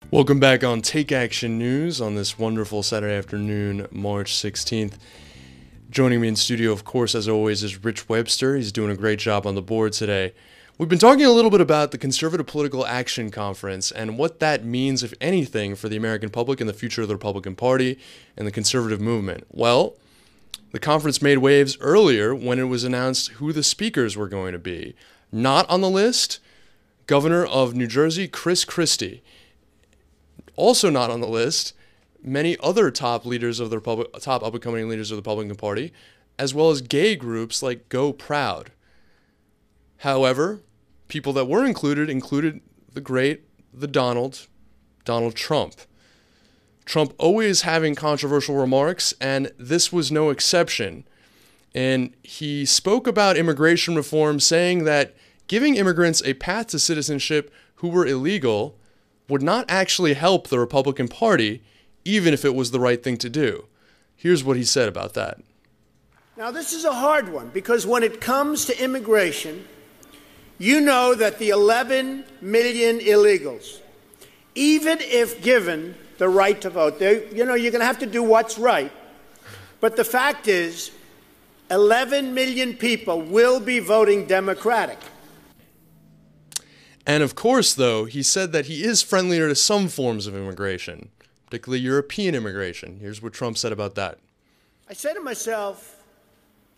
Welcome back on Take Action News on this wonderful Saturday afternoon, March 16th. Joining me in studio, of course, as always, is Rich Webster. He's doing a great job on the board today. We've been talking a little bit about the Conservative Political Action Conference and what that means, if anything, for the American public and the future of the Republican Party and the conservative movement. Well, the conference made waves earlier when it was announced who the speakers were going to be. Not on the list, Governor of New Jersey, Chris Christie. Also not on the list, many other top leaders of the top up-and-coming leaders of the Republican Party, as well as gay groups like Go Proud. However, people that were included Donald Trump. Trump always having controversial remarks, and this was no exception. And he spoke about immigration reform, saying that giving immigrants a path to citizenship who were illegal would not actually help the Republican Party, even if it was the right thing to do. Here's what he said about that. Now, this is a hard one, because when it comes to immigration, you know that the 11 million illegals, even if given the right to vote, you're going to have to do what's right. But the fact is, 11 million people will be voting Democratic. And of course, though, he said that he is friendlier to some forms of immigration, particularly European immigration. Here's what Trump said about that. I said to myself,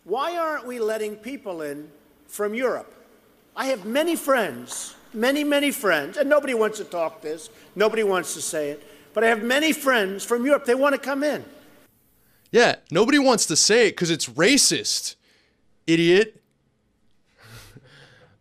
why aren't we letting people in from Europe? I have many friends, many friends, and nobody wants to talk this, nobody wants to say it, but I have many friends from Europe. They want to come in. Yeah, nobody wants to say it because it's racist, idiot.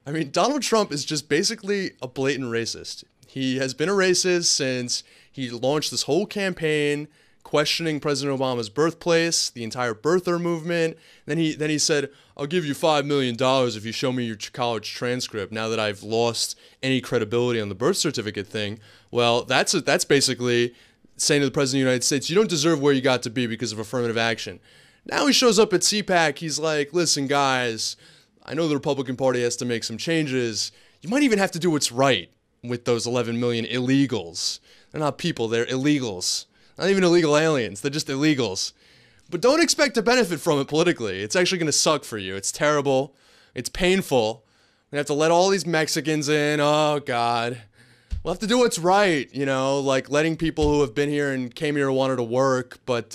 I mean, Donald Trump is just basically a blatant racist. He has been a racist since he launched this whole campaign questioning President Obama's birthplace, the entire birther movement. Then he said, I'll give you $5 million if you show me your college transcript now that I've lost any credibility on the birth certificate thing. Well, that's basically saying to the President of the United States, you don't deserve where you got to be because of affirmative action. Now he shows up at CPAC, he's like, listen, guys, I know the Republican Party has to make some changes. You might even have to do what's right with those 11 million illegals. They're not people, they're illegals. Not even illegal aliens, they're just illegals. But don't expect to benefit from it politically. It's actually going to suck for you. It's terrible. It's painful. We have to let all these Mexicans in. Oh, God. We'll have to do what's right, like letting people who have been here and came here and wanted to work, but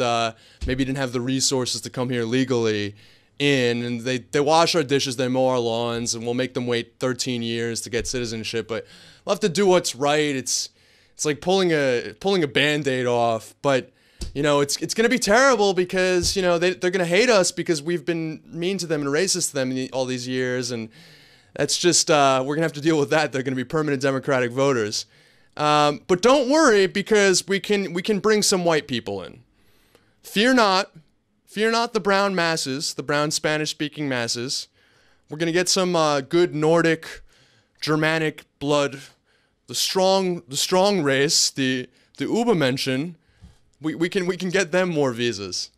maybe didn't have the resources to come here legally in, and they wash our dishes, they mow our lawns, and we'll make them wait 13 years to get citizenship, but we'll have to do what's right. It's like pulling a Band-Aid off, but it's going to be terrible because they're going to hate us because we've been mean to them and racist to them all these years, and that's just we're going to have to deal with that. They're going to be permanent Democratic voters. But don't worry, because we can bring some white people in. Fear not the brown masses, the brown Spanish-speaking masses. We're going to get some good Nordic, Germanic blood, the strong race, the Übermenschen. We can get them more visas.